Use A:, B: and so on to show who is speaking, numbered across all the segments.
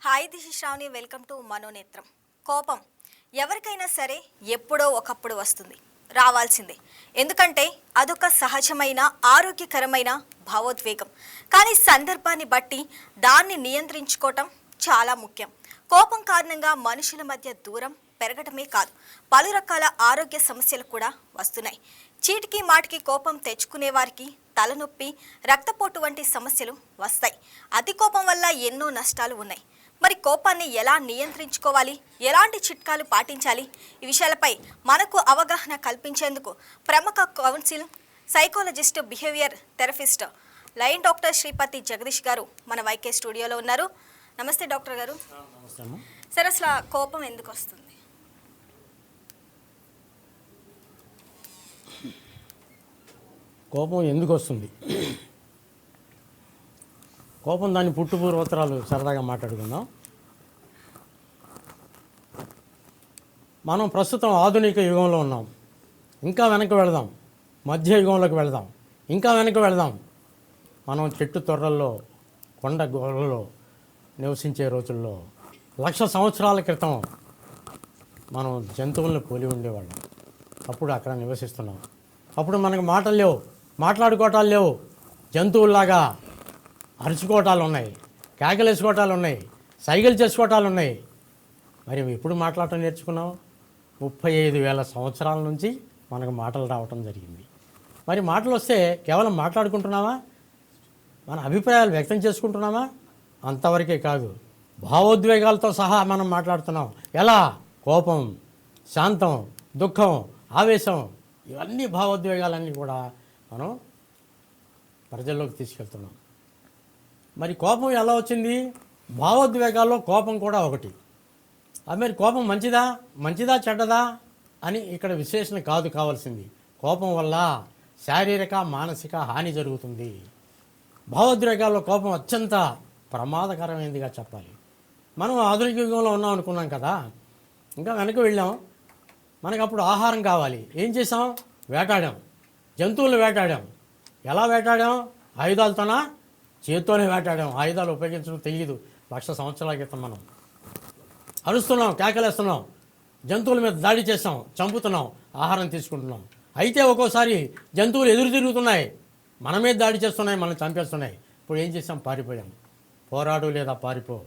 A: Hi this is Shravani. Welcome to Manonetram. కోపం ఎవరికైనా సరే ఎప్పుడో ఒకప్పుడు వస్తుంది, రావాల్సిందే. ఎందుకంటే అదొక సహజమైన ఆరోగ్యకరమైన భావోద్వేగం. కానీ సందర్భాన్ని బట్టి దాన్ని నియంత్రించుకోవటం చాలా ముఖ్యం. కోపం కారణంగా మనుషుల మధ్య దూరం పెరగటమే కాదు, పలు రకాల ఆరోగ్య సమస్యలు కూడా వస్తున్నాయి. చీటికి మాటికి కోపం తెచ్చుకునే వారికి తలనొప్పి, రక్తపోటు వంటి సమస్యలు వస్తాయి. అతి కోపం వల్ల ఎన్నో నష్టాలు ఉన్నాయి. మరి కోపాన్ని ఎలా నియంత్రించుకోవాలి, ఎలాంటి చిట్కాలు పాటించాలి, ఈ విషయాలపై మనకు అవగాహన కల్పించేందుకు ప్రముఖ కౌన్సిల్ సైకాలజిస్ట్, బిహేవియర్ థెరపిస్ట్, లైన్ డాక్టర్ శ్రీపతి జగదీష్ గారు మన వైకే స్టూడియోలో ఉన్నారు. నమస్తే డాక్టర్ గారు. సరే, అసలు కోపం ఎందుకు వస్తుంది?
B: కోపం ఎందుకు వస్తుంది? కోపం దాని పుట్టుపూర్వోత్తరాలు సరదాగా మాట్లాడుకుందాం. మనం ప్రస్తుతం ఆధునిక యుగంలో ఉన్నాం. ఇంకా వెనక్కి వెళదాం, మధ్య యుగంలోకి వెళదాం, ఇంకా వెనక్కి వెళదాం. మనం చెట్టు తొర్రల్లో, కొండ గోడల్లో నివసించే రోజుల్లో 1,00,000 సంవత్సరాల క్రితం మనం జంతువులను పోలి ఉండేవాళ్ళం. అప్పుడు అక్కడ నివసిస్తున్నాం. అప్పుడు మనకు మాటలు లేవు, మాట్లాడుకోవటాలు లేవు. జంతువుల్లాగా అరుచుకోవటాలు ఉన్నాయి, కేకలేసుకోవటాలు ఉన్నాయి, సైకిల్ చేసుకోవటాలు ఉన్నాయి. మరి ఎప్పుడు మాట్లాడటం నేర్చుకున్నాం? 35,000 సంవత్సరాల నుంచి మనకు మాటలు రావటం జరిగింది. మరి మాటలు వస్తే కేవలం మాట్లాడుకుంటున్నామా? మన అభిప్రాయాలు వ్యక్తం చేసుకుంటున్నామా? అంతవరకే కాదు, భావోద్వేగాలతో సహా మనం మాట్లాడుతున్నాం. ఎలా? కోపం, శాంతం, దుఃఖం, ఆవేశం, ఇవన్నీ భావోద్వేగాలన్నీ కూడా మనం ప్రజల్లోకి తీసుకెళ్తున్నాం. మరి కోపం ఎలా వచ్చింది? భావోద్వేగాల్లో కోపం కూడా ఒకటి. అది మరి కోపం మంచిదా చెడ్డదా అని ఇక్కడ విశ్లేషణ కాదు కావాల్సింది. కోపం వల్ల శారీరక మానసిక హాని జరుగుతుంది. భావోద్వేగాల్లో కోపం అత్యంత ప్రమాదకరమైనదిగా చెప్పాలి. మనం ఆధునిక యుగంలో ఉన్నాం అనుకున్నాం కదా, ఇంకా వెనక్కి వెళ్ళాం. మనకు అప్పుడు ఆహారం కావాలి. ఏం చేసాం? వేటాడాం, జంతువులు వేటాడాం. ఎలా వేటాడాం? ఆయుధాలతోనా? చేతితోనే వేటాడాం. ఆయుధాలు ఉపయోగించడం తెలియదు 1,00,000 సంవత్సరాల క్రితం. మనం అరుస్తున్నాం, కేకలేస్తున్నాం, జంతువుల మీద దాడి చేస్తాం, చంపుతున్నాం, ఆహారం తీసుకుంటున్నాం. అయితే ఒక్కోసారి జంతువులు ఎదురు తిరుగుతున్నాయి, మన మీద దాడి చేస్తున్నాయి, మనం చంపేస్తున్నాయి. ఇప్పుడు ఏం చేసాం? పారిపోయాం. పోరాడు లేదా పారిపో,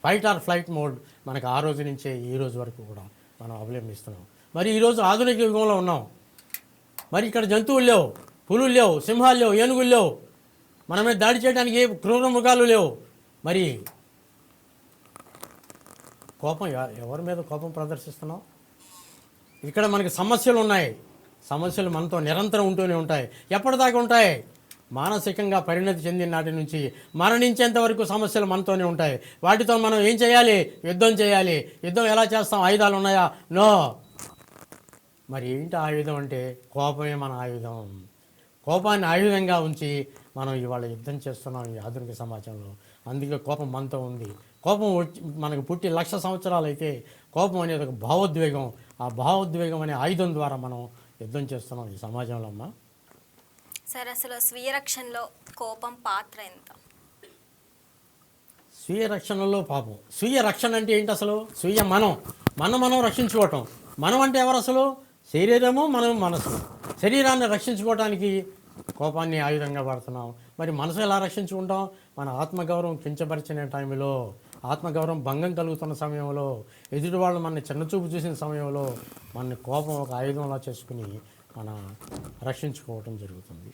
B: ఫైట్ ఆర్ ఫ్లైట్ మోడ్ మనకు ఆ రోజు నుంచే ఈ రోజు వరకు కూడా మనం అవలంబిస్తున్నాం. మరి ఈరోజు ఆధునిక యుగంలో ఉన్నాం. మరి ఇక్కడ జంతువులు లేవు, పులులు లేవు, సింహాలు లేవు, ఏనుగులు లేవు, మన మీద దాడి చేయడానికి ఏ క్రూర మృగాలు లేవు. మరి కోపం, ఎవరి మీద కోపం ప్రదర్శిస్తున్నాం? ఇక్కడ మనకి సమస్యలు ఉన్నాయి. సమస్యలు మనతో నిరంతరం ఉంటూనే ఉంటాయి. ఎప్పటిదాకా ఉంటాయి? మానసికంగా పరిణతి చెందిన నాటి నుంచి మరణించేంత వరకు సమస్యలు మనతోనే ఉంటాయి. వాటితో మనం ఏం చేయాలి? యుద్ధం చేయాలి. యుద్ధం ఎలా చేస్తాం? ఆయుధాలు ఉన్నాయా? నో. మరి ఏంటి ఆయుధం అంటే? కోపమే మన ఆయుధం. కోపాన్ని ఆయుధంగా ఉంచి మనం ఇవాళ యుద్ధం చేస్తున్నాం ఈ ఆధునిక సమాజంలో. అందుకే కోపం మనతో ఉంది. కోపం మనకు పుట్టి 1,00,000 సంవత్సరాలు అయితే కోపం అనేది ఒక భావోద్వేగం. ఆ భావోద్వేగం అనే ఆయుధం ద్వారా మనం యుద్ధం చేస్తున్నాం ఈ సమాజంలో. అమ్మా
A: సరే, అసలు స్వీయ రక్షణలో కోపం పాత్ర ఎంత?
B: స్వీయ రక్షణలో పాపం. స్వీయ రక్షణ అంటే ఏంటి అసలు? స్వీయ మనం రక్షించుకోవటం. మనం అంటే ఎవరు అసలు? శరీరము, మనం మనసు. శరీరాన్ని రక్షించుకోవడానికి కోపాన్ని ఆయుధంగా వాడుతున్నాం. మరి మనసు ఎలా రక్షించుకుంటాం? మన ఆత్మగౌరవం కించపరిచిన టైంలో, ఆత్మగౌరవం భంగం కలుగుతున్న సమయంలో, ఎదుటి వాళ్ళు మన చిన్నచూపు చూసిన సమయంలో మన కోపం ఒక ఆయుధంలా చేసుకుని మన రక్షించుకోవటం జరుగుతుంది.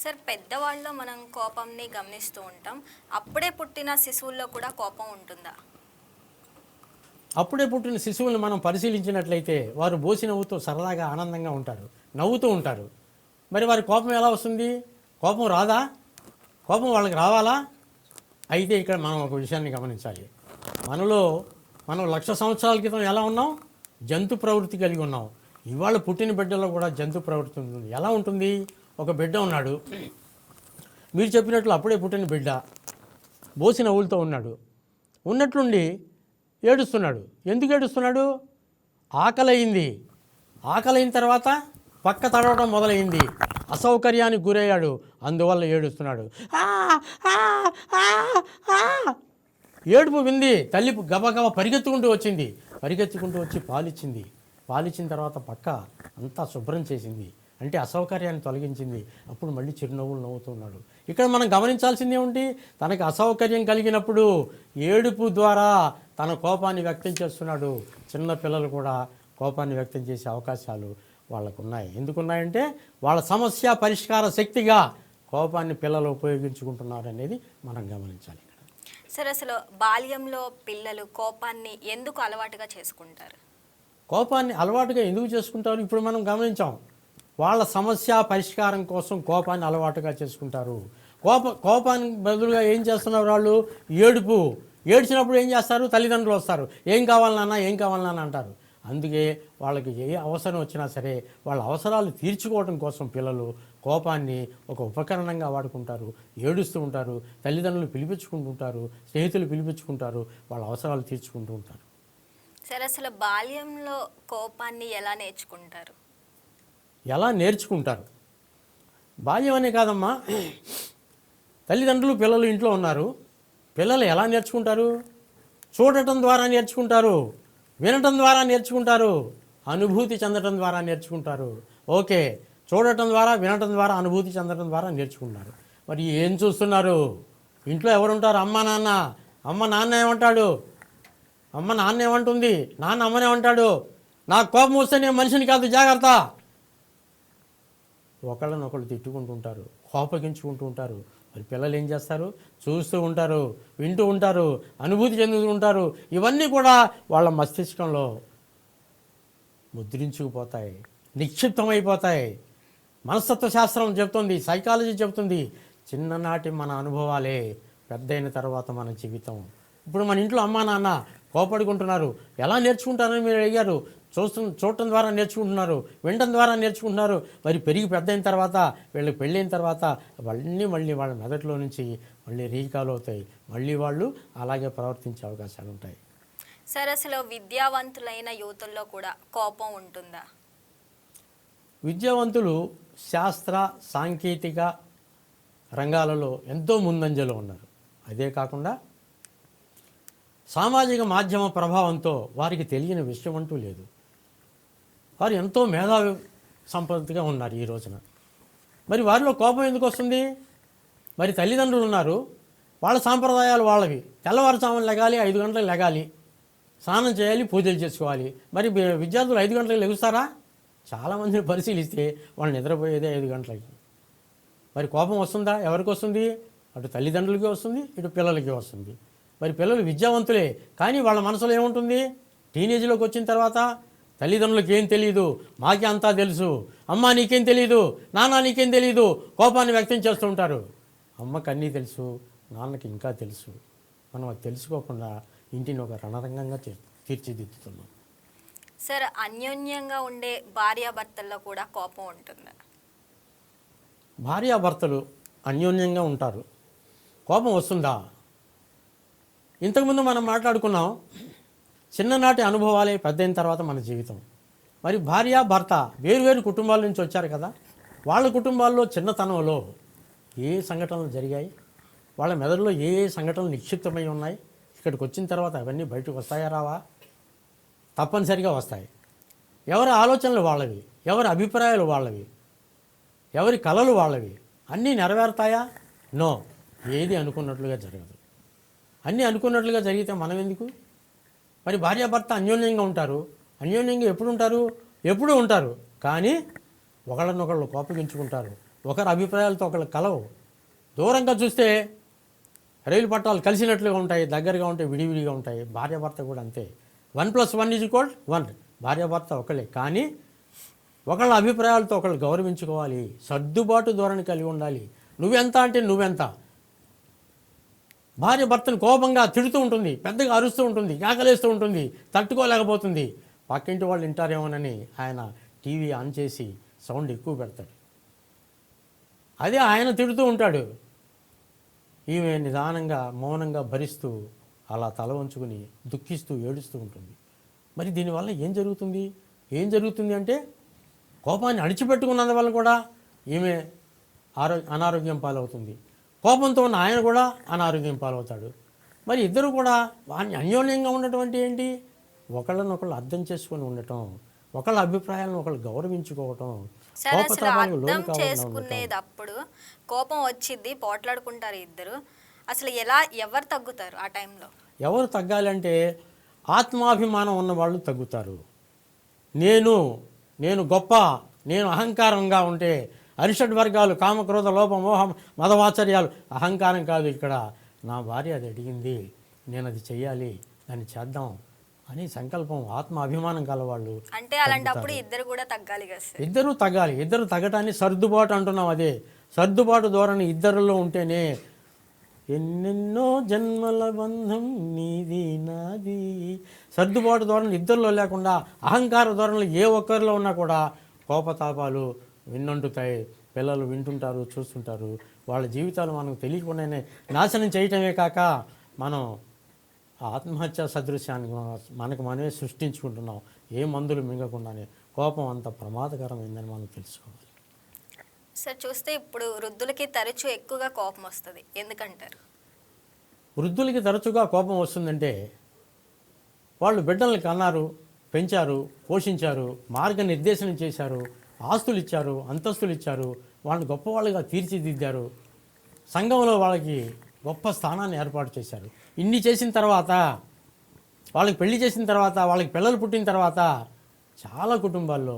A: సార్, పెద్దవాళ్ళలో మనం కోపంని గమనిస్తూ ఉంటాం. అప్పుడే పుట్టిన శిశువుల్లో కూడా కోపం ఉంటుందా?
B: అప్పుడే పుట్టిన శిశువులను మనం పరిశీలించినట్లయితే వారు బోసి నవ్వుతూ సరదాగా ఆనందంగా ఉంటారు, నవ్వుతూ ఉంటారు. మరి వారి కోపం ఎలా వస్తుంది? కోపం రాదా? కోపం వాళ్ళకి రావాలా? అయితే ఇక్కడ మనం ఒక విషయాన్ని గమనించాలి. మనం 1,00,000 సంవత్సరాల క్రితం ఎలా ఉన్నాం? జంతు ప్రవృత్తి కలిగి ఉన్నాం. ఇవాళ పుట్టిన బిడ్డలో కూడా జంతు ప్రవృత్తి ఉంటుంది. ఎలా ఉంటుంది? ఒక బిడ్డ ఉన్నాడు, మీరు చెప్పినట్లు అప్పుడే పుట్టిన బిడ్డ బోసి నవ్వులతో ఉన్నాడు. ఉన్నట్లుండి ఏడుస్తున్నాడు. ఎందుకు ఏడుస్తున్నాడు? ఆకలయింది. ఆకలైన తర్వాత పక్క తడవడం మొదలైంది. అసౌకర్యానికి గురయ్యాడు, అందువల్ల ఏడుస్తున్నాడు. ఏడుపు వింది. తల్లి గబగబా పరిగెత్తుకుంటూ వచ్చింది. పరిగెత్తుకుంటూ వచ్చి పాలిచ్చింది. పాలిచ్చిన తర్వాత పక్క అంతా శుభ్రం చేసింది. అంటే అసౌకర్యాన్ని తొలగించింది. అప్పుడు మళ్ళీ చిరునవ్వులు నవ్వుతున్నాడు. ఇక్కడ మనం గమనించాల్సింది ఏమిటి? తనకి అసౌకర్యం కలిగినప్పుడు ఏడుపు ద్వారా తన కోపాన్ని వ్యక్తం చేస్తున్నాడు. చిన్న పిల్లలు కూడా కోపాన్ని వ్యక్తం చేసే అవకాశాలు వాళ్ళకు ఉన్నాయి. ఎందుకున్నాయంటే వాళ్ళ సమస్య పరిష్కార శక్తిగా కోపాన్ని పిల్లలు ఉపయోగించుకుంటున్నారు అనేది మనం గమనించాలి.
A: సరే, అసలు బాల్యంలో పిల్లలు కోపాన్ని ఎందుకు అలవాటుగా చేసుకుంటారు?
B: కోపాన్ని అలవాటుగా ఎందుకు చేసుకుంటారు? ఇప్పుడు మనం గమనించాం. వాళ్ళ సమస్య పరిష్కారం కోసం కోపాన్ని అలవాటుగా చేసుకుంటారు. కోపానికి బదులుగా ఏం చేస్తున్నారు వాళ్ళు? ఏడుపు. ఏడ్చినప్పుడు ఏం చేస్తారు? తల్లిదండ్రులు వస్తారు. ఏం కావాలి నాన్న, ఏం కావాలి నాన్న అంటారు. అందుకే వాళ్ళకి ఏ అవసరం వచ్చినా సరే వాళ్ళ అవసరాలు తీర్చుకోవడం కోసం పిల్లలు కోపాన్ని ఒక ఉపకరణంగా వాడుకుంటారు. ఏడుస్తూ ఉంటారు. తల్లిదండ్రులు పిలిపించుకుంటుంటారు, స్నేహితులు పిలిపించుకుంటారు, వాళ్ళ అవసరాలు తీర్చుకుంటూ ఉంటారు.
A: సరే, అసలు బాల్యంలో కోపాన్ని ఎలా నేర్చుకుంటారు?
B: ఎలా నేర్చుకుంటారు? బాల్యం అనే కాదమ్మా, తల్లిదండ్రులు పిల్లలు ఇంట్లో ఉన్నారు. పిల్లలు ఎలా నేర్చుకుంటారు? చూడటం ద్వారా నేర్చుకుంటారు, వినటం ద్వారా నేర్చుకుంటారు, అనుభూతి చెందటం ద్వారా నేర్చుకుంటారు. ఓకే, చూడటం ద్వారా, వినటం ద్వారా, అనుభూతి చెందటం ద్వారా నేర్చుకుంటారు. మరి ఏం చూస్తున్నారు? ఇంట్లో ఎవరుంటారు? అమ్మ నాన్న. అమ్మ నాన్న ఏమంటాడు? అమ్మ నాన్న ఏమంటుంది? నాన్న అమ్మనేమంటాడు? నాకు కోపం వస్తే నేను మనిషిని కాదు, జాగ్రత్త. ఒకళ్ళనొకళ్ళు తిట్టుకుంటూ ఉంటారు, కోపగించుకుంటూ ఉంటారు. మరి పిల్లలు ఏం చేస్తారు? చూస్తూ ఉంటారు, వింటూ ఉంటారు, అనుభూతి చెందుతూ ఉంటారు. ఇవన్నీ కూడా వాళ్ళ మస్తిష్కంలో ముద్రించుకుపోతాయి, నిక్షిప్తమైపోతాయి. మనస్తత్వ శాస్త్రం చెప్తుంది, సైకాలజీ చెప్తుంది, చిన్ననాటి మన అనుభవాలే పెద్దయిన తర్వాత మన జీవితం. ఇప్పుడు మన ఇంట్లో అమ్మా నాన్న కోపడుకుంటున్నారు. ఎలా నేర్చుకుంటారని మీరు అడిగారు. చూడటం ద్వారా నేర్చుకుంటున్నారు, వినటం ద్వారా నేర్చుకుంటున్నారు. మరి పెరిగి పెద్ద అయిన తర్వాత, వీళ్ళకి పెళ్ళైన తర్వాత మళ్ళీ వాళ్ళ మెదడులో నుంచి మళ్ళీ రీకాల్ అవుతాయి. మళ్ళీ వాళ్ళు అలాగే ప్రవర్తించే అవకాశాలు ఉంటాయి.
A: సరే, అసలు విద్యావంతులైన యువతుల్లో కూడా కోపం ఉంటుందా?
B: విద్యావంతులు శాస్త్ర సాంకేతిక రంగాలలో ఎంతో ముందంజలో ఉన్నారు. అదే కాకుండా సామాజిక మాధ్యమ ప్రభావంతో వారికి తెలియని విషయం అంటూ లేదు. వారు ఎంతో మేధావి సంపత్తిగా ఉన్నారు ఈ రోజున. మరి వారిలో కోపం ఎందుకు వస్తుంది? మరి తల్లిదండ్రులు ఉన్నారు, వాళ్ళ సాంప్రదాయాలు వాళ్ళవి. తెల్లవారుజామున లెగాలి, 5 గంటలకు లెగాలి, స్నానం చేయాలి, పూజలు చేసుకోవాలి. మరి విద్యార్థులు 5 గంటలకు లెగుస్తారా? చాలామందిని పరిశీలిస్తే వాళ్ళు నిద్రపోయేదే 5 గంటలకి. మరి కోపం వస్తుందా? ఎవరికి వస్తుంది? అటు తల్లిదండ్రులకి వస్తుంది, ఇటు పిల్లలకి వస్తుంది. మరి పిల్లలు విద్యావంతులే, కానీ వాళ్ళ మనసులో ఏముంటుంది? టీనేజ్లోకి వచ్చిన తర్వాత తల్లిదండ్రులకి ఏం తెలియదు, మాకే అంతా తెలుసు, అమ్మ నీకేం తెలియదు, నాన్న నీకేం తెలియదు, కోపాన్ని వ్యక్తం చేస్తూ ఉంటారు. అమ్మకి అన్నీ తెలుసు, నాన్నకి ఇంకా తెలుసు. మనం అది తెలుసుకోకుండా ఇంటిని ఒక రణరంగంగా తీర్చిదిద్దుతున్నాం.
A: సరే, అన్యోన్యంగా ఉండే భార్యాభర్తల్లో కూడా కోపం ఉంటుందా?
B: భార్యాభర్తలు అన్యోన్యంగా ఉంటారు, కోపం వస్తుందా? ఇంతకుముందు మనం మాట్లాడుకున్నాం, చిన్ననాటి అనుభవాలే పెద్దయిన తర్వాత మన జీవితం. మరి భార్య భర్త వేరువేరు కుటుంబాల నుంచి వచ్చారు కదా, వాళ్ళ కుటుంబాల్లో చిన్నతనంలో ఏ సంఘటనలు జరిగాయి, వాళ్ళ మెదడులో ఏ సంఘటనలు నిక్షిప్తమై ఉన్నాయి, ఇక్కడికి వచ్చిన తర్వాత అవన్నీ బయటకు వస్తాయా రావా? తప్పనిసరిగా వస్తాయి. ఎవరి ఆలోచనలు వాళ్ళవి, ఎవరి అభిప్రాయాలు వాళ్ళవి, ఎవరి కలలు వాళ్ళవి. అన్నీ నెరవేరుతాయా? నో, ఏది అనుకున్నట్లుగా జరగదు. అన్నీ అనుకున్నట్లుగా జరిగితే మనం ఎందుకు? మరి భార్యాభర్త అన్యోన్యంగా ఉంటారు. అన్యోన్యంగా ఎప్పుడు ఉంటారు? ఎప్పుడూ ఉంటారు, కానీ ఒకళ్ళనొకళ్ళు కోపగించుకుంటారు. ఒకరి అభిప్రాయాలతో ఒకళ్ళు కలవు. దూరంగా చూస్తే రైలు పట్టాలు కలిసినట్లుగా ఉంటాయి, దగ్గరగా ఉంటాయి, విడివిడిగా ఉంటాయి. భార్యాభర్త కూడా అంతే. 1+1 = 1. భార్యాభర్త ఒకళ్ళే, కానీ ఒకళ్ళ అభిప్రాయాలతో ఒకళ్ళు గౌరవించుకోవాలి. సర్దుబాటు ధోరణి కలిగి ఉండాలి. నువ్వెంత అంటే నువ్వెంత. భార్య భర్తను కోపంగా తిడుతూ ఉంటుంది, పెద్దగా అరుస్తూ ఉంటుంది, కేకలేస్తూ ఉంటుంది, తట్టుకోలేకపోతుంది. పక్కింటి వాళ్ళు వింటారేమోనని ఆయన టీవీ ఆన్ చేసి సౌండ్ ఎక్కువ పెడతాడు. అదే ఆయన తిడుతూ ఉంటాడు, ఈమె నిదానంగా మౌనంగా భరిస్తూ అలా తల వంచుకుని దుఃఖిస్తూ ఏడుస్తూ ఉంటుంది. మరి దీనివల్ల ఏం జరుగుతుంది అంటే కోపాన్ని అణిచిపెట్టుకున్నందువల్ల కూడా ఈమె అనారోగ్యం పాలవుతుంది. కోపంతో ఉన్న ఆయన కూడా అనారోగ్యం పాలవుతాడు. మరి ఇద్దరు కూడా వాడిని అన్యోన్యంగా ఉండటం అంటే ఏంటి? ఒకళ్ళనొకళ్ళు అర్థం చేసుకొని ఉండటం, ఒకళ్ళ అభిప్రాయాలను ఒకళ్ళు గౌరవించుకోవటం,
A: సరే, అసలు
B: కోపతాపాలకు
A: అర్థం
B: లోను కాకుండా ఉండటం.
A: చేసుకునేది అప్పుడు కోపం వచ్చిద్ది, పోట్లాడుకుంటారు ఇద్దరు. అసలు ఎవరు తగ్గుతారు ఆ టైంలో?
B: ఎవరు తగ్గాలంటే ఆత్మాభిమానం ఉన్న వాళ్ళు తగ్గుతారు. నేను గొప్ప, నేను అహంకారంగా ఉంటే అరిషడ్ వర్గాలు కామక్రోధ లోప మోహం మదవాచర్యాలు అహంకారం కాదు. ఇక్కడ నా భార్య అది అడిగింది, నేను అది చెయ్యాలి, దాన్ని చేద్దాం అని సంకల్పం, ఆత్మ అభిమానం కలవాళ్ళు.
A: అంటే అలాంటప్పుడు ఇద్దరు కూడా తగ్గాలి కదా సార్?
B: ఇద్దరు తగ్గాలి. ఇద్దరు తగ్గటాన్ని సర్దుబాటు అంటున్నాం. అదే సర్దుబాటు ధోరణి ఇద్దరిలో ఉంటేనే ఎన్నెన్నో జన్మల బంధం నీది నాది. సర్దుబాటు ధోరణి ఇద్దరిలో లేకుండా అహంకార ధోరణులు ఏ ఒక్కరిలో ఉన్నా కూడా కోపతాపాలు విన్నంటుతాయి. పిల్లలు వింటుంటారు, చూస్తుంటారు. వాళ్ళ జీవితాలు మనకు తెలియకుండానే నాశనం చేయటమే కాక మనం ఆత్మహత్య సదృశ్యాన్ని మనకు మనమే సృష్టించుకుంటున్నాం. ఏ మందులు మింగకుండానే. కోపం అంత ప్రమాదకరమైందని మనం తెలుసుకోవాలి.
A: సార్, చూస్తే ఇప్పుడు వృద్ధులకి తరచూ ఎక్కువగా కోపం వస్తుంది, ఎందుకంటారు?
B: వృద్ధులకి తరచుగా కోపం వస్తుందంటే వాళ్ళు బిడ్డల్ని కన్నారు, పెంచారు, పోషించారు, మార్గనిర్దేశనం చేశారు, ఆస్తులు ఇచ్చారు, అంతస్తులు ఇచ్చారు, వాళ్ళని గొప్పవాళ్ళుగా తీర్చిదిద్దారు, సంఘంలో వాళ్ళకి గొప్ప స్థానాన్ని ఏర్పాటు చేశారు. ఇన్ని చేసిన తర్వాత, వాళ్ళకి పెళ్లి చేసిన తర్వాత, వాళ్ళకి పిల్లలు పుట్టిన తర్వాత చాలా కుటుంబాల్లో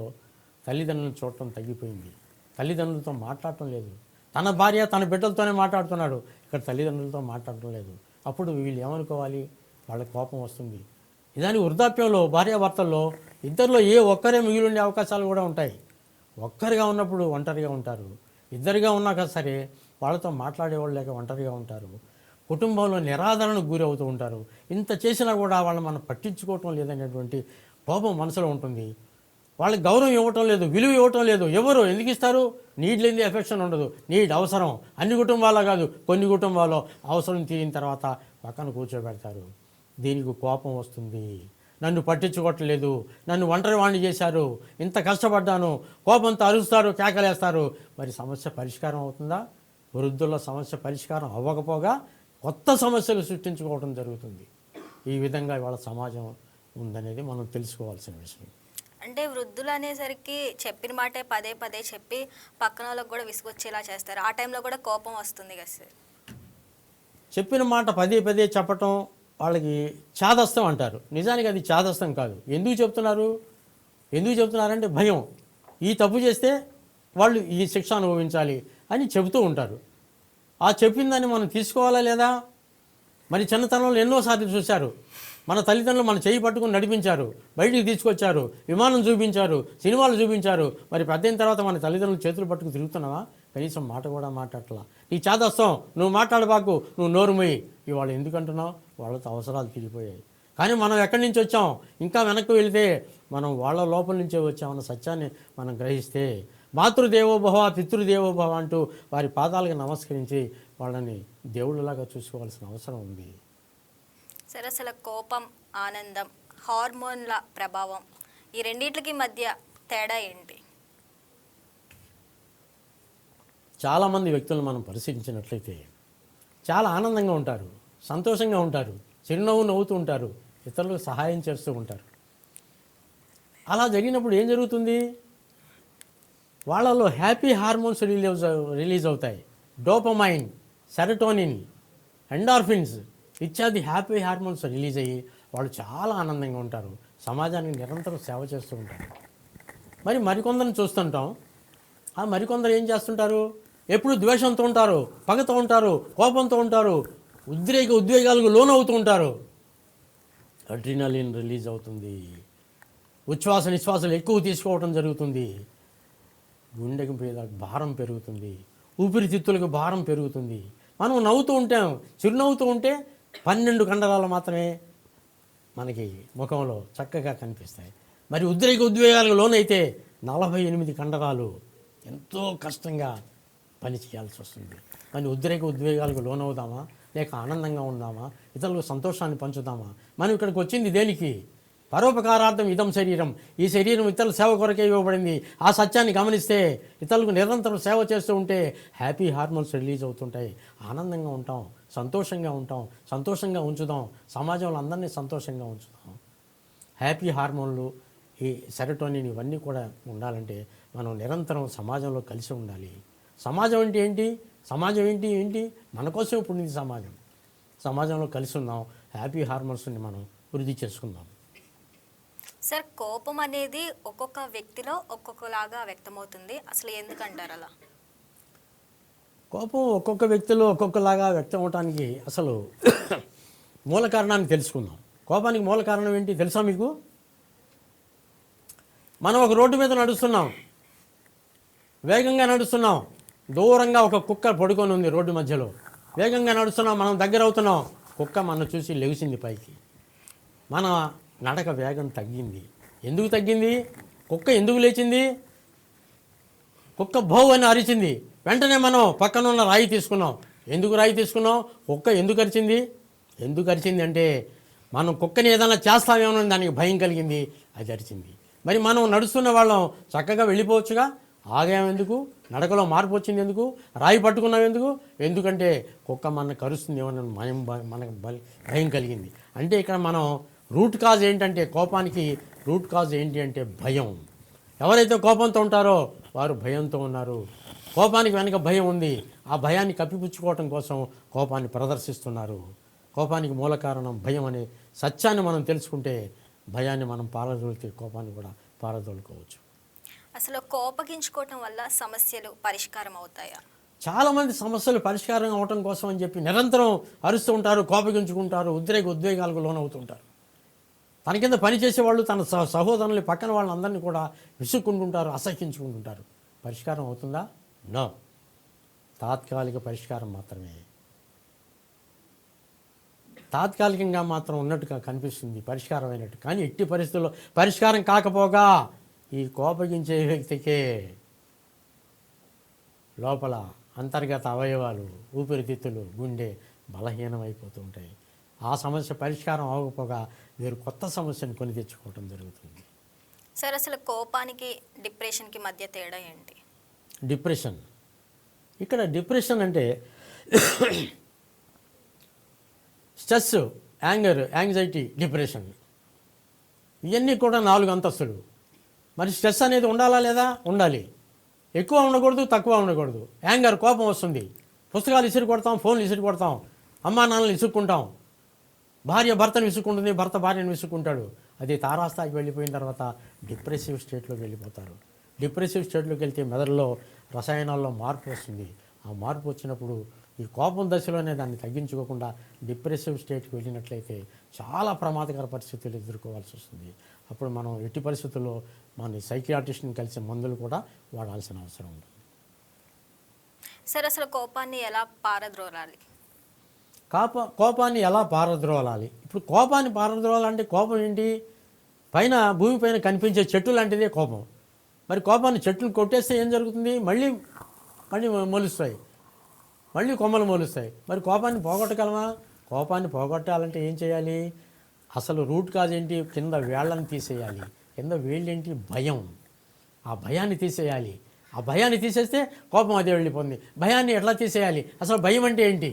B: తల్లిదండ్రులను చూడటం తగ్గిపోయింది. తల్లిదండ్రులతో మాట్లాడటం లేదు. తన భార్య తన బిడ్డలతోనే మాట్లాడుతున్నాడు, ఇక్కడ తల్లిదండ్రులతో మాట్లాడటం లేదు. అప్పుడు వీళ్ళు ఏమనుకోవాలి? వాళ్ళకి కోపం వస్తుంది. ఇదాని వృద్ధాప్యంలో భార్యాభర్తల్లో ఇద్దరిలో ఏ ఒక్కరే మిగిలి ఉండే అవకాశాలు కూడా ఉంటాయి. ఒక్కరిగా ఉన్నప్పుడు ఒంటరిగా ఉంటారు. ఇద్దరిగా ఉన్నాక సరే వాళ్ళతో మాట్లాడేవాళ్ళు లేక ఒంటరిగా ఉంటారు. కుటుంబంలో నిరాదరణకు గురి అవుతూ ఉంటారు. ఇంత చేసినా కూడా వాళ్ళని మనం పట్టించుకోవటం లేదనేటువంటి కోపం మనసులో ఉంటుంది. వాళ్ళకి గౌరవం ఇవ్వటం లేదు, విలువ ఇవ్వటం లేదు. ఎవరు ఎందుకు ఇస్తారు? నీడ్ లేని ఎఫెక్షన్ ఉండదు. నీడ్ అవసరం. అన్ని కుటుంబాల్లో కాదు, కొన్ని కుటుంబాల్లో అవసరం తీరిన తర్వాత పక్కన కూర్చోబెడతారు. దీనికి కోపం వస్తుంది. నన్ను పట్టించుకోవట్లేదు, నన్ను ఒంటరి వాణ్ణి చేశారు, ఇంత కష్టపడ్డాను, కోపంతో అరుస్తారు, కేకలేస్తారు. మరి సమస్య పరిష్కారం అవుతుందా? వృద్ధుల సమస్య పరిష్కారం అవ్వకపోగా కొత్త సమస్యలు సృష్టించుకోవడం జరుగుతుంది. ఈ విధంగా ఇవాళ సమాజం ఉందనేది మనం తెలుసుకోవాల్సిన విషయం.
A: అంటే వృద్ధులు అనేసరికి చెప్పిన మాటే పదే పదే చెప్పి పక్కన వాళ్ళకి కూడా విసుగొచ్చేలా చేస్తారు. ఆ టైంలో కూడా కోపం వస్తుంది కదా సార్?
B: చెప్పిన మాట పదే పదే చెప్పటం వాళ్ళకి చాదస్తం అంటారు. నిజానికి అది చాదస్తం కాదు. ఎందుకు చెప్తున్నారంటే భయం. ఈ తప్పు చేస్తే వాళ్ళు ఈ శిక్ష అనుభవించాలి అని చెబుతూ ఉంటారు. ఆ చెప్పిందని మనం తీసుకోవాలా లేదా? మరి చిన్నతనంలో ఎన్నోసార్లు చూశారు. మన తల్లిదండ్రులు మన చేయి పట్టుకుని నడిపించారు, బయటికి తీసుకొచ్చారు, విమానం చూపించారు, సినిమాలు చూపించారు. మరి పెద్దయిన తర్వాత మన తల్లిదండ్రులు చేతులు పట్టుకు తిరుగుతున్నావా? కనీసం మాట కూడా మాట్లాడట్లా. నీ చేదస్తాం, నువ్వు మాట్లాడబాకు, నువ్వు నోరు మొయ్యి. ఇవాళ ఎందుకంటున్నావు? వాళ్ళతో అవసరాలు తీరిపోయాయి. కానీ మనం ఎక్కడి నుంచి వచ్చాం? ఇంకా వెనక్కి వెళితే మనం వాళ్ళ లోపల నుంచే వచ్చామన్న సత్యాన్ని మనం గ్రహిస్తే మాతృదేవోభవ పితృదేవోభవ అంటూ వారి పాదాలకు నమస్కరించి వాళ్ళని దేవుళ్ళలాగా చూసుకోవాల్సిన అవసరం ఉంది.
A: సరే, అసలు కోపం, ఆనందం, హార్మోన్ల ప్రభావం, ఈ రెండింటికి మధ్య తేడా ఏంటి?
B: చాలామంది వ్యక్తులను మనం పరిశీలించినట్లయితే చాలా ఆనందంగా ఉంటారు, సంతోషంగా ఉంటారు, చిరునవ్వు నవ్వుతూ ఉంటారు, ఇతరులకు సహాయం చేస్తూ ఉంటారు. అలా జరిగినప్పుడు ఏం జరుగుతుంది? వాళ్ళలో హ్యాపీ హార్మోన్స్ రిలీజ్ అవుతాయి. డోపమైన్, సెరటోనిన్, ఎండార్ఫిన్స్ ఇత్యాది హ్యాపీ హార్మోన్స్ రిలీజ్ అయ్యి వాళ్ళు చాలా ఆనందంగా ఉంటారు, సమాజానికి నిరంతరం సేవ చేస్తూ ఉంటారు. మరి మరికొందరిని చూస్తుంటాం. ఆ మరికొందరు ఏం చేస్తుంటారు? ఎప్పుడు ద్వేషంతో ఉంటారు, పగతో ఉంటారు, కోపంతో ఉంటారు, ఉద్వేగాలకు లోనవుతూ ఉంటారు. అడ్రినలిన్ రిలీజ్ అవుతుంది, ఉచ్ఛ్వాస నిశ్వాసాలు ఎక్కువ తీసుకోవడం జరుగుతుంది, గుండెకి మీద భారం పెరుగుతుంది, ఊపిరితిత్తులకు భారం పెరుగుతుంది. మనం నవ్వుతూ ఉంటాం, చిరునవ్వుతూ ఉంటే 12 కండరాలు మాత్రమే మనకి ముఖంలో చక్కగా కనిపిస్తాయి. మరి ఉద్వేగాలకు లోనైతే 48 కండరాలు ఎంతో కష్టంగా పని చేయాల్సి వస్తుంది. మరి ఉద్వేగాలకు లోనవుదామా, లేక ఆనందంగా ఉందామా, ఇతరులకు సంతోషాన్ని పంచుదామా? మనం ఇక్కడికి వచ్చింది దేనికి? పరోపకారార్థం ఇదం శరీరం. ఈ శరీరం ఇతరుల సేవ కొరకే ఇవ్వబడింది. ఆ సత్యాన్ని గమనిస్తే ఇతరులకు నిరంతరం సేవ చేస్తూ ఉంటే హ్యాపీ హార్మోన్స్ రిలీజ్ అవుతుంటాయి, ఆనందంగా ఉంటాం, సంతోషంగా ఉంటాం, సంతోషంగా ఉంచుదాం, సమాజంలో అందరినీ సంతోషంగా ఉంచుదాం. హ్యాపీ హార్మోన్లు, ఈ సెరటోనిన్ ఇవన్నీ కూడా ఉండాలంటే మనం నిరంతరం సమాజంలో కలిసి ఉండాలి. సమాజం అంటే ఏంటి? సమాజం ఏంటి ఏంటి మన కోసం ఇప్పుడు ఇది సమాజం. సమాజంలో కలిసి ఉందాం, హ్యాపీ హార్మోన్స్ని మనం వృద్ధి చేసుకుందాం.
A: సార్, కోపం అనేది ఒక్కొక్క వ్యక్తిలో ఒక్కొక్కలాగా వ్యక్తమవుతుంది. అసలు ఎందుకంటారు అలా?
B: కోపం ఒక్కొక్క వ్యక్తిలో ఒక్కొక్కలాగా వ్యక్తం అవటానికి అసలు మూల కారణాన్ని తెలుసుకుందాం. కోపానికి మూల కారణం ఏంటి తెలుసా మీకు? మనం ఒక రోడ్డు మీద నడుస్తున్నాం, వేగంగా నడుస్తున్నాం, దూరంగా ఒక కుక్క పడుకొని ఉంది రోడ్డు మధ్యలో. వేగంగా నడుస్తున్నాం, మనం దగ్గర అవుతున్నాం, కుక్క మన చూసి లెగిసింది పైకి. మన నడక వేగం తగ్గింది. ఎందుకు తగ్గింది? కుక్క ఎందుకు లేచింది? కుక్క భౌ అని అరిచింది. వెంటనే మనం పక్కన ఉన్న రాయి తీసుకున్నాం. ఎందుకు రాయి తీసుకున్నాం? కుక్క ఎందుకు అరిచింది? ఎందుకు అరిచింది అంటే మనం కుక్కని ఏదైనా చేస్తామేమో దానికి భయం కలిగింది, అది అరిచింది. మరి మనం నడుస్తున్న వాళ్ళం చక్కగా వెళ్ళిపోవచ్చుగా, ఆగామెందుకు? నడకలో మార్పు వచ్చింది ఎందుకు? రాయి పట్టుకున్నాం ఎందుకు? ఎందుకంటే కుక్క మనకు కరుస్తుంది ఏమన్నా మనకు భయం కలిగింది. అంటే ఇక్కడ మనం రూట్ కాజ్ ఏంటంటే, కోపానికి రూట్ కాజ్ ఏంటి అంటే భయం. ఎవరైతే కోపంతో ఉంటారో వారు భయంతో ఉన్నారు. కోపానికి వెనక భయం ఉంది. ఆ భయాన్ని కప్పిపుచ్చుకోవటం కోసం కోపాన్ని ప్రదర్శిస్తున్నారు. కోపానికి మూల కారణం భయం అనే సత్యాన్ని మనం తెలుసుకుంటే భయాన్ని మనం పారదోలితే కోపాన్ని కూడా పారదోలుకోవచ్చు.
A: అసలు కోపగించుకోవటం వల్ల సమస్యలు పరిష్కారం అవుతాయా?
B: చాలామంది సమస్యలు పరిష్కారం అవటం కోసం అని చెప్పి నిరంతరం అరుస్తూ ఉంటారు, కోపగించుకుంటారు, ఉద్వేగాలకు లోనవుతుంటారు. తన కింద పనిచేసే వాళ్ళు తన సహోదరుల్ని, పక్కన వాళ్ళందరినీ కూడా విసుక్కుంటుంటారు, అసహ్యించుకుంటుంటారు. పరిష్కారం అవుతుందా? నో. తాత్కాలిక పరిష్కారం మాత్రమే. తాత్కాలికంగా మాత్రం ఉన్నట్టుగా కనిపిస్తుంది పరిష్కారం అయినట్టు. కానీ ఎట్టి పరిస్థితుల్లో పరిష్కారం కాకపోగా ఈ కోపగించే వ్యక్తికే లోపల అంతర్గత అవయవాలు, ఊపిరితిత్తులు, గుండె బలహీనమైపోతూ ఉంటాయి. ఆ సమస్య పరిష్కారం అవ్వకపోగా వేరు కొత్త సమస్యను కొని తెచ్చుకోవటం జరుగుతుంది.
A: సార్, అసలు కోపానికి డిప్రెషన్కి మధ్య తేడా ఏంటి?
B: డిప్రెషన్, ఇక్కడ డిప్రెషన్ అంటే స్ట్రెస్, యాంగర్, యాంగ్జైటీ, డిప్రెషన్ ఇవన్నీ కూడా 4 అంతస్తులు. మరి స్ట్రెస్ అనేది ఉండాలా లేదా? ఉండాలి. ఎక్కువ ఉండకూడదు, తక్కువ ఉండకూడదు. యాంగర్, కోపం వస్తుంది, పుస్తకాలు ఇసురు కొడతాం, ఫోన్లు ఇసురు కొడతాం, అమ్మా నాన్నలు ఇసుక్కుంటాం, భార్య భర్తను విసుక్కుంటుంది, భర్త భార్యను విసుక్కుంటాడు. అది తారాస్థాయికి వెళ్ళిపోయిన తర్వాత డిప్రెసివ్ స్టేట్లోకి వెళ్ళిపోతారు. డిప్రెసివ్ స్టేట్లోకి వెళ్తే మెదడులో రసాయనాల్లో మార్పు వస్తుంది. ఆ మార్పు వచ్చినప్పుడు ఈ కోపం దశలోనే దాన్ని తగ్గించుకోకుండా డిప్రెసివ్ స్టేట్కి వెళ్ళినట్లయితే చాలా ప్రమాదకర పరిస్థితులు ఎదుర్కోవాల్సి వస్తుంది. అప్పుడు మనం ఎట్టి పరిస్థితుల్లో మన సైకియాట్రిస్ట్ని కలిసి మందులు కూడా వాడాల్సిన అవసరం ఉంటుంది.
A: సార్, అసలు కోపాన్ని ఎలా పారద్రోలాలి?
B: కోపాన్ని ఎలా పారద్రోలాలి? ఇప్పుడు కోపాన్ని పారద్రోలాలంటే కోపం ఏంటి? పైన భూమి పైన కనిపించే చెట్టు లాంటిదే కోపం. మరి కోపాన్ని చెట్టును కొట్టేస్తే ఏం జరుగుతుంది? మళ్ళీ మొలుస్తాయి, మళ్ళీ కొమ్మలు మొలుస్తాయి. మరి కోపాన్ని పోగొట్టగలమా? కోపాన్ని పోగొట్టాలంటే ఏం చేయాలి? అసలు రూట్ కాజ్ ఏంటి? కింద వేళ్ళని తీసేయాలి. కింద వేళ్ళేంటి? భయం. ఆ భయాన్ని తీసేయాలి. ఆ భయాన్ని తీసేస్తే కోపం అదే వెళ్ళిపోతుంది. భయాన్ని ఎట్లా తీసేయాలి? అసలు భయం అంటే ఏంటి?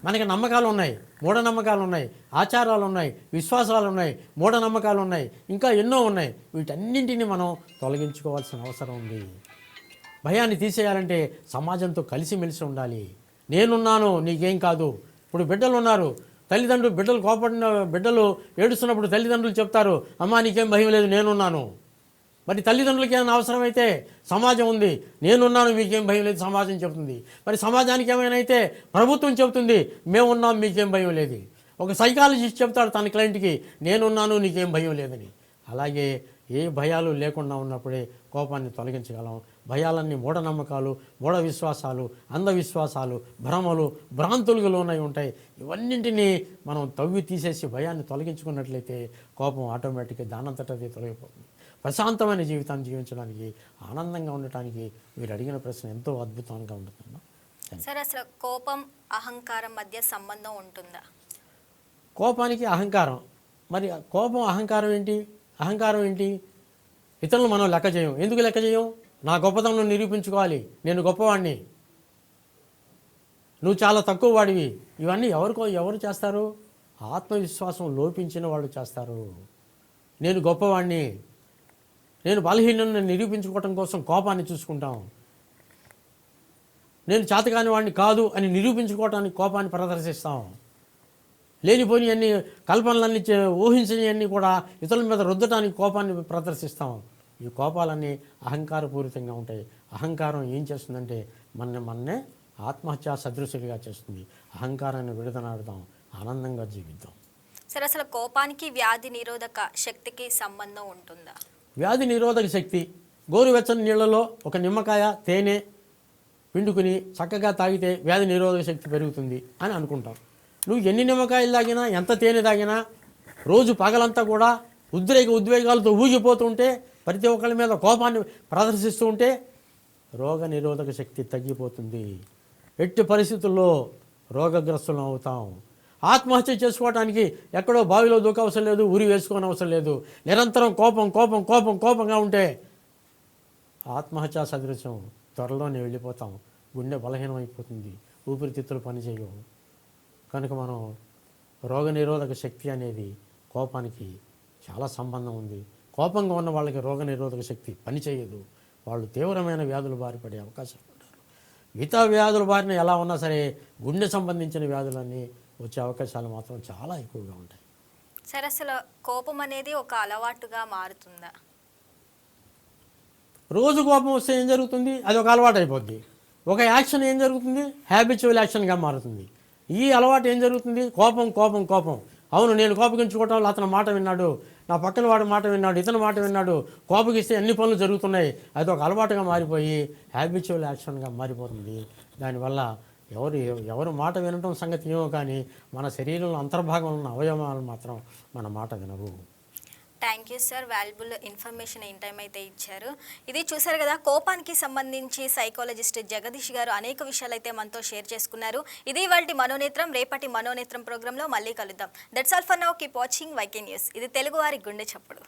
B: మనకి నమ్మకాలు ఉన్నాయి, మూఢనమ్మకాలు ఉన్నాయి, ఆచారాలు ఉన్నాయి, విశ్వాసాలు ఉన్నాయి, మూఢనమ్మకాలు ఉన్నాయి, ఇంకా ఎన్నో ఉన్నాయి. వీటన్నింటినీ మనం తొలగించుకోవాల్సిన అవసరం ఉంది. భయాన్ని తీసేయాలంటే సమాజంతో కలిసిమెలిసి ఉండాలి. నేనున్నాను, నీకేం కాదు. ఇప్పుడు బిడ్డలు ఉన్నారు, బిడ్డలు ఏడుస్తున్నప్పుడు తల్లిదండ్రులు చెప్తారు, అమ్మా నీకేం భయం లేదు, నేనున్నాను. మరి తల్లిదండ్రులకి ఏమైనా అవసరమైతే సమాజం ఉంది, నేనున్నాను, మీకేం భయం లేదు సమాజం చెప్తుంది. మరి సమాజానికి ఏమైనా అయితే ప్రభుత్వం చెప్తుంది, మేమున్నాం, మీకేం భయం లేదు. ఒక సైకాలజిస్ట్ చెప్తాడు తన క్లయింట్కి, నేనున్నాను, నీకేం భయం లేదని. అలాగే ఏ భయాలు లేకుండా ఉన్నప్పుడే కోపాన్ని తొలగించగలం. భయాలన్నీ మూఢనమ్మకాలు, మూఢ విశ్వాసాలు, అంధవిశ్వాసాలు, భ్రమలు, భ్రాంతులకు లోనై ఉంటాయి. ఇవన్నింటినీ మనం తవ్వి తీసేసి భయాన్ని తొలగించుకున్నట్లయితే కోపం ఆటోమేటిక్గా దానంతటదే తొలగిపోతుంది. ప్రశాంతమైన జీవితాన్ని జీవించడానికి, ఆనందంగా ఉండటానికి మీరు అడిగిన ప్రశ్న ఎంతో అద్భుతంగా ఉంటుందమ్మా.
A: సార్, అసలు కోపం అహంకారం మధ్య సంబంధం ఉంటుందా?
B: కోపానికి అహంకారం, మరి కోపం అహంకారం ఏంటి? అహంకారం ఏంటి? ఇతరులు మనం లెక్క చేయం. ఎందుకు లెక్క చేయం? నా గొప్పతనం నిరూపించుకోవాలి, నేను గొప్పవాడిని. నువ్వు చాలా తక్కువ వాడివి, ఇవన్నీ ఎవరు చేస్తారు? ఆత్మవిశ్వాసం లోపించిన వాళ్ళు చేస్తారు. నేను గొప్పవాడిని, నేను బలహీనని నిరూపించుకోవటం కోసం కోపాన్ని చూసుకుంటాం. నేను చేతకాని వాడిని కాదు అని నిరూపించుకోవటానికి కోపాన్ని ప్రదర్శిస్తాం. లేనిపోని అన్ని కల్పనలన్నీ ఊహించని కూడా ఇతరుల మీద రుద్దటానికి కోపాన్ని ప్రదర్శిస్తాం. ఈ కోపాలన్నీ అహంకారపూరితంగా ఉంటాయి. అహంకారం ఏం చేస్తుందంటే మననే ఆత్మహత్యా సదృశులుగా చేస్తుంది. అహంకారాన్ని విడదనాడుదాం, ఆనందంగా జీవిద్దాం.
A: సరే, అసలు కోపానికి వ్యాధి నిరోధక శక్తికి సంబంధం ఉంటుందా?
B: వ్యాధి నిరోధక శక్తి గోరువెచ్చని నీళ్ళలో ఒక నిమ్మకాయ తేనె పిండుకుని చక్కగా తాగితే వ్యాధి నిరోధక శక్తి పెరుగుతుంది అని అనుకుంటాం. నువ్వు ఎన్ని నిమ్మకాయలు తాగినా, ఎంత తేనె తాగినా, రోజు పగలంతా కూడా ఉద్వేగాలతో ఊగిపోతుంటే, ప్రతి ఒక్కరి మీద కోపాన్ని ప్రదర్శిస్తూ ఉంటే రోగ నిరోధక శక్తి తగ్గిపోతుంది. ఎట్టి పరిస్థితుల్లో రోగగ్రస్తులం అవుతాం. ఆత్మహత్య చేసుకోవడానికి ఎక్కడో బావిలో దూక అవసరం లేదు, ఉరి వేసుకోని అవసరం లేదు. నిరంతరం కోపంగా ఉంటే ఆత్మహత్యా సదృశ్యం త్వరలోనే వెళ్ళిపోతాం. గుండె బలహీనమైపోతుంది, ఊపిరితిత్తులు పనిచేయవు. కనుక మనం రోగనిరోధక శక్తి అనేది కోపానికి చాలా సంబంధం ఉంది. కోపంగా ఉన్న వాళ్ళకి రోగనిరోధక శక్తి పనిచేయదు. వాళ్ళు తీవ్రమైన వ్యాధులు బారిపడే అవకాశం ఉంటారు. మిగతా వ్యాధుల బారిన ఎలా ఉన్నా సరే గుండె సంబంధించిన వ్యాధులన్నీ వచ్చే అవకాశాలు మాత్రం చాలా ఎక్కువగా ఉంటాయి.
A: సరే, అసలు కోపం అనేది ఒక అలవాటుగా మారుతుందా?
B: రోజు కోపం వస్తే ఏం జరుగుతుంది? అది ఒక అలవాటు అయిపోద్ది. ఒక యాక్షన్ ఏం జరుగుతుంది? హ్యాబిచువల్ యాక్షన్గా మారుతుంది. ఈ అలవాటు ఏం జరుగుతుంది? కోపం. అవును, నేను కోపగించుకోవటం వల్ల అతని మాట విన్నాడు, నా పక్కన వాడి మాట విన్నాడు, ఇతని మాట విన్నాడు, కోపగిస్తే అన్ని పనులు జరుగుతున్నాయి. అది ఒక అలవాటుగా మారిపోయి హ్యాబిచువల్ యాక్షన్గా మారిపోతుంది. దానివల్ల ఎవరు మాట వినటం సంగతి ఏమో కానీ మన శరీరంలో అంతర్భాగంలో ఉన్న అవయవాలు మాత్రం మన మాట వినవు.
A: Thank you sir, valuable information in time అయితే ఇచ్చారు. ఇది చూసారు కదా, కోపానికి సంబంధించి సైకాలజిస్ట్ జగదీష్ గారు అనేక విషయాలు అయితే మనతో షేర్ చేసుకున్నారు. ఇది ఇవాల్టి మనోనేత్రం. రేపటి మనోనేత్రం ప్రోగ్రాంలో మళ్ళీ కలుద్దాం. That's all for now. Keep watching YK news. ఇది తెలుగువారి గుండె చప్పుడు.